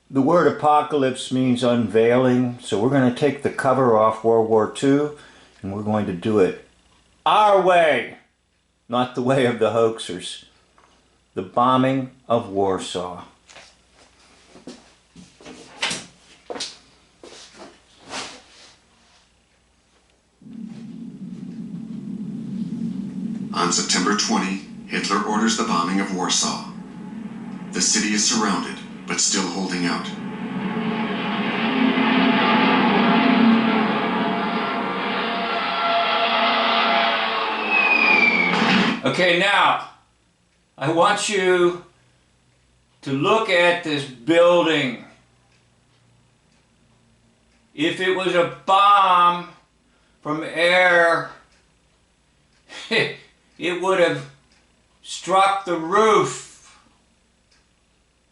The word apocalypse means unveiling, so we're going to take the cover off World War II and we're going to do it our way, not the way of the hoaxers. The bombing of Warsaw. On September 20, Hitler orders the bombing of Warsaw. The city is surrounded, but still holding out. Okay, now, I want you to look at this building. If it was a bomb from air, it would have struck the roof.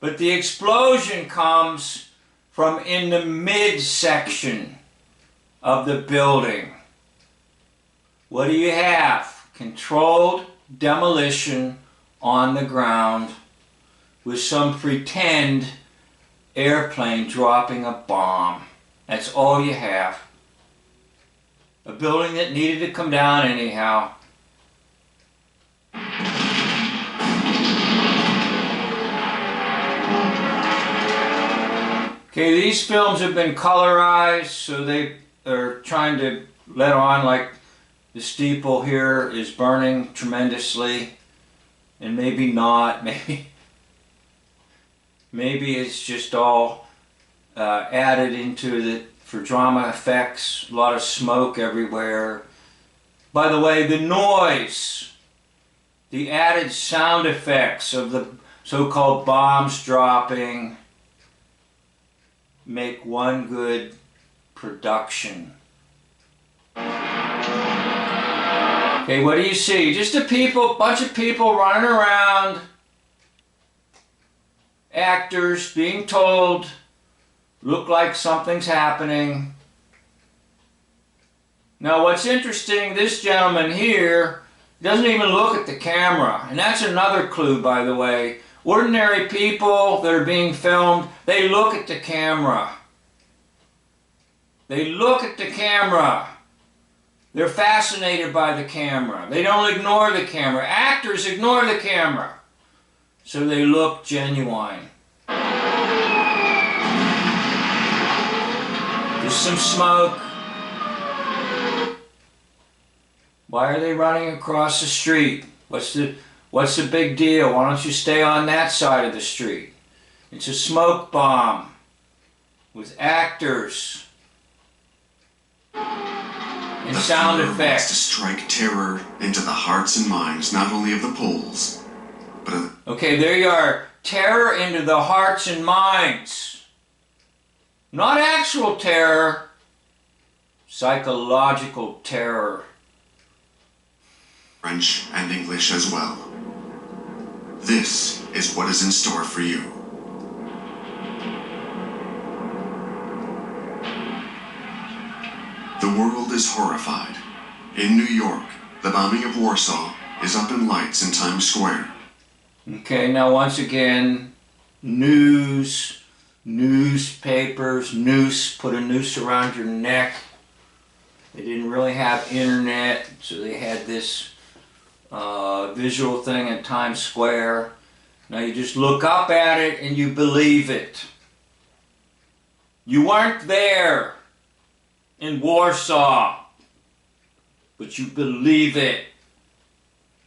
But the explosion comes from in the midsection of the building. What do you have? Controlled demolition on the ground with some pretend airplane dropping a bomb. That's all you have. A building that needed to come down anyhow. Okay, these films have been colorized, so they are trying to let on like the steeple here is burning tremendously, and maybe not, maybe it's just all added into the for drama effects, a lot of smoke everywhere. By the way, the noise, the added sound effects of the so-called bombs dropping make one good production. Okay, what do you see? Just a bunch of people running around, actors being told, look like something's happening. Now what's interesting, this gentleman here doesn't even look at the camera, and that's another clue, by the way. Ordinary people that are being filmed, they look at the camera. They look at the camera. They're fascinated by the camera. They don't ignore the camera. Actors ignore the camera. So they look genuine. Just some smoke. Why are they running across the street? What's the big deal? Why don't you stay on that side of the street? It's a smoke bomb with actors and sound effects. Wants to strike terror into the hearts and minds not only of the Poles, but of the... Okay, there you are. Terror into the hearts and minds. Not actual terror. Psychological terror. French and English as well. This is what is in store for you. The world is horrified. In New York, the bombing of Warsaw is up in lights in Times Square. Okay, now once again, news, newspapers, noose, put a noose around your neck. They didn't really have internet, so they had this visual thing in Times Square. Now you just look up at it and you believe it. You weren't there in Warsaw, but you believe it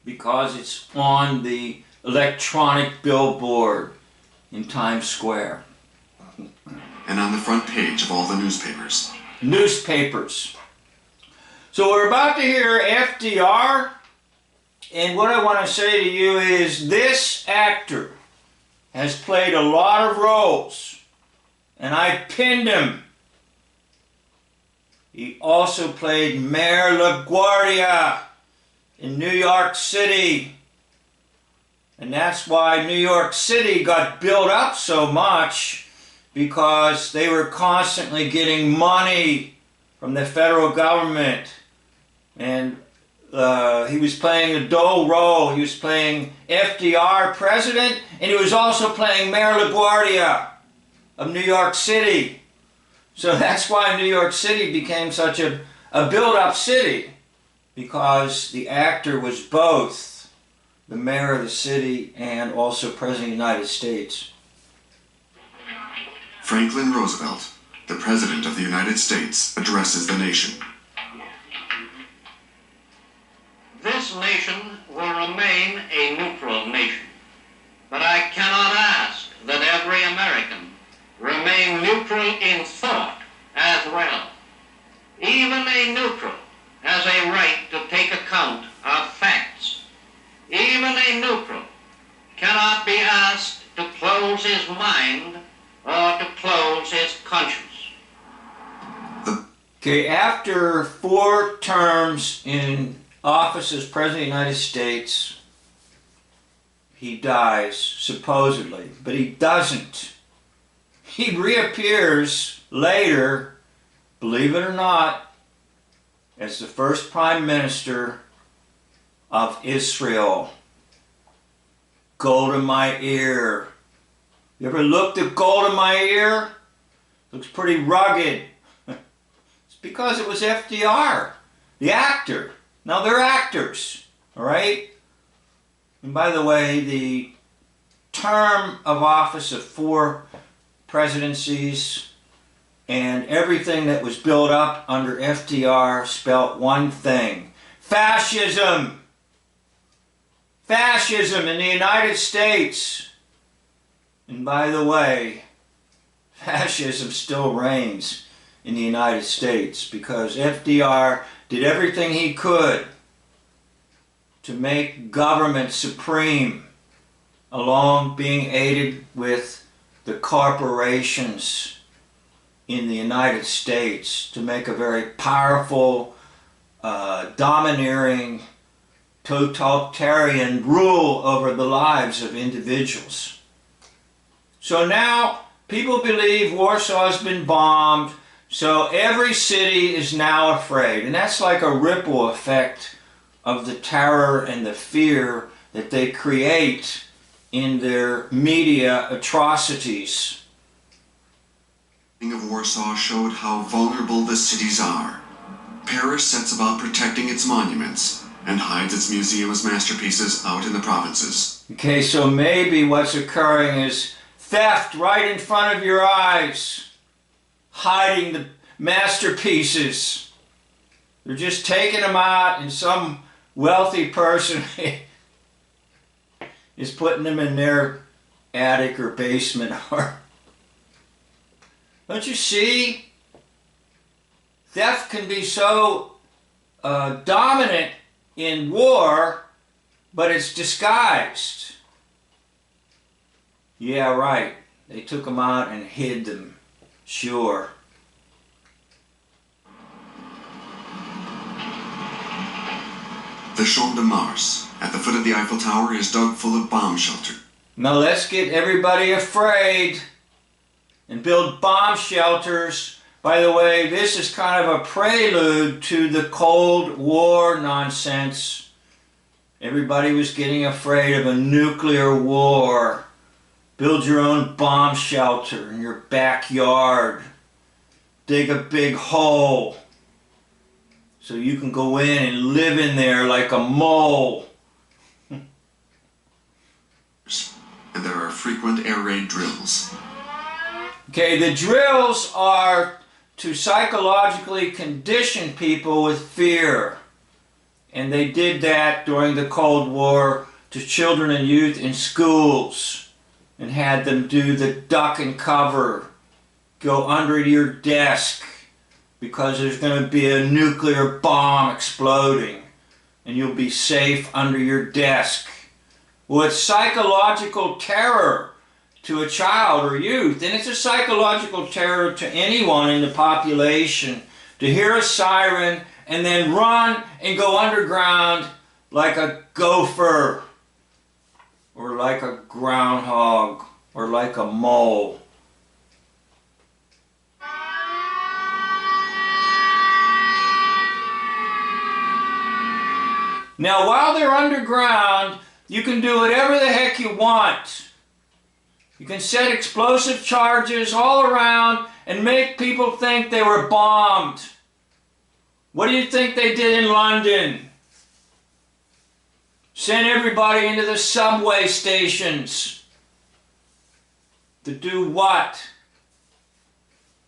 because it's on the electronic billboard in Times Square. And on the front page of all the newspapers. Newspapers. So we're about to hear FDR, and what I want to say to you is this actor has played a lot of roles, and I pinned him. He also played Mayor LaGuardia in New York City. And that's why New York City got built up so much, because they were constantly getting money from the federal government. And he was playing a dual role. He was playing FDR, president, and he was also playing Mayor LaGuardia. of New York City. So that's why New York City became such a built-up city, because the actor was both the mayor of the city and also President of the United States. Franklin Roosevelt, the President of the United States, addresses the nation. This nation will remain a neutral nation, but I cannot ask that every American remain neutral in thought as well. Even a neutral has a right to take account of facts. Even a neutral cannot be asked to close his mind or to close his conscience. Okay, after 4 terms in office as President of the United States, he dies, supposedly, but he doesn't. He reappears later, believe it or not, as the first Prime Minister of Israel. Gold in my ear. You ever looked at gold in my ear? Looks pretty rugged. It's because it was FDR, the actor. Now they're actors, all right? And by the way, the term of office of 4 presidencies and everything that was built up under FDR spelt one thing: fascism. Fascism in the United States. And by the way, fascism still reigns in the United States because FDR did everything he could to make government supreme, along being aided with the corporations in the United States to make a very powerful, domineering, totalitarian rule over the lives of individuals. So now people believe Warsaw has been bombed, so every city is now afraid. And that's like a ripple effect of the terror and the fear that they create in their media atrocities. The of Warsaw showed how vulnerable the cities are. Paris sets about protecting its monuments and hides its museum's masterpieces out in the provinces. Okay, so maybe what's occurring is theft right in front of your eyes, hiding the masterpieces. They're just taking them out, and some wealthy person is putting them in their attic or basement. Don't you see? Theft can be so dominant in war, but it's disguised. Yeah, right. They took them out and hid them. Sure. The Champ de Mars, at the foot of the Eiffel Tower, is dug full of bomb shelter. Now let's get everybody afraid and build bomb shelters. By the way, this is kind of a prelude to the Cold War nonsense. Everybody was getting afraid of a nuclear war. Build your own bomb shelter in your backyard. Dig a big hole so you can go in and live in there like a mole. And there are frequent air raid drills. Okay, the drills are to psychologically condition people with fear. And they did that during the Cold War to children and youth in schools and had them do the duck and cover, go under your desk because there's going to be a nuclear bomb exploding and you'll be safe under your desk. Well, it's psychological terror to a child or youth, and it's a psychological terror to anyone in the population to hear a siren and then run and go underground like a gopher or like a groundhog or like a mole. Now, while they're underground, you can do whatever the heck you want. You can set explosive charges all around and make people think they were bombed. What do you think they did in London? Sent everybody into the subway stations. To do what?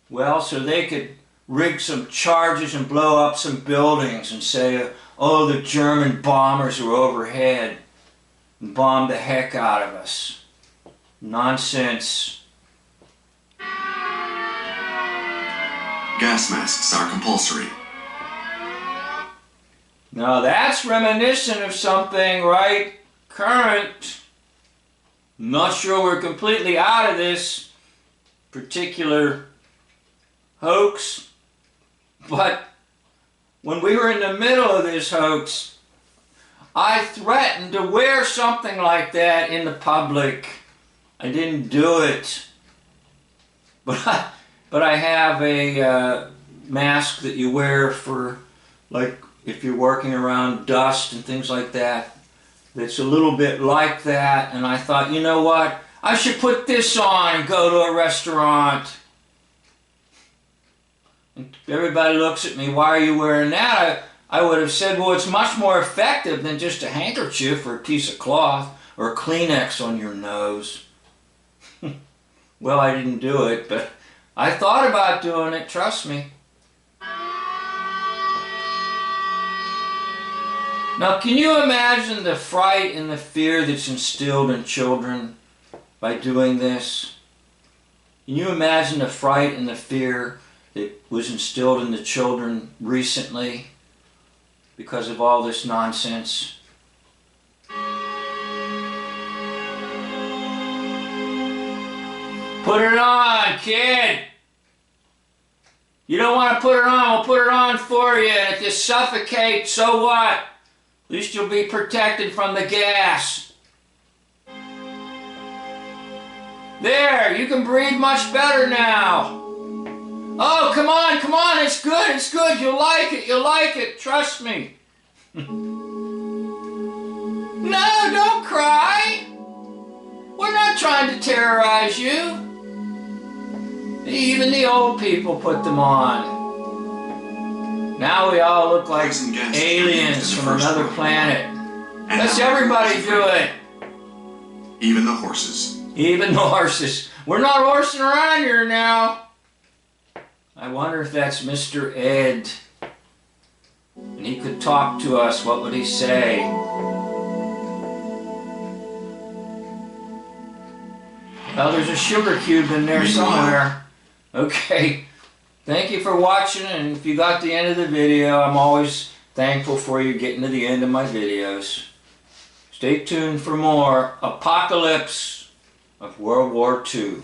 Well, so they could rig some charges and blow up some buildings and say, oh, the German bombers were overhead and bombed the heck out of us. Nonsense. Gas masks are compulsory. Now that's reminiscent of something right current. Not sure we're completely out of this particular hoax, but when we were in the middle of this hoax, I threatened to wear something like that in the public. I didn't do it, but I have a mask that you wear for, like, if you're working around dust and things like that, that's a little bit like that, and I thought, you know what, I should put this on and go to a restaurant. And everybody looks at me, why are you wearing that? I would have said, well, it's much more effective than just a handkerchief or a piece of cloth or a Kleenex on your nose. Well, I didn't do it, but I thought about doing it, trust me. Now, can you imagine the fright and the fear that's instilled in children by doing this? Can you imagine the fright and the fear that was instilled in the children recently because of all this nonsense? Put it on, kid! You don't want to put it on, we'll put it on for you. And if you suffocate, so what? At least you'll be protected from the gas. There, you can breathe much better now. Oh, come on, it's good, you'll like it, trust me. No, don't cry. We're not trying to terrorize you. Even the old people put them on. Now we all look like aliens from another planet. Let's everybody do it. Even the horses. Even the horses. We're not horsing around here now. I wonder if that's Mr. Ed. And he could talk to us. What would he say? Well, there's a sugar cube in there somewhere. Okay. Thank you for watching, and if you got the end of the video, I'm always thankful for you getting to the end of my videos. Stay tuned for more Apocalypse of World War II.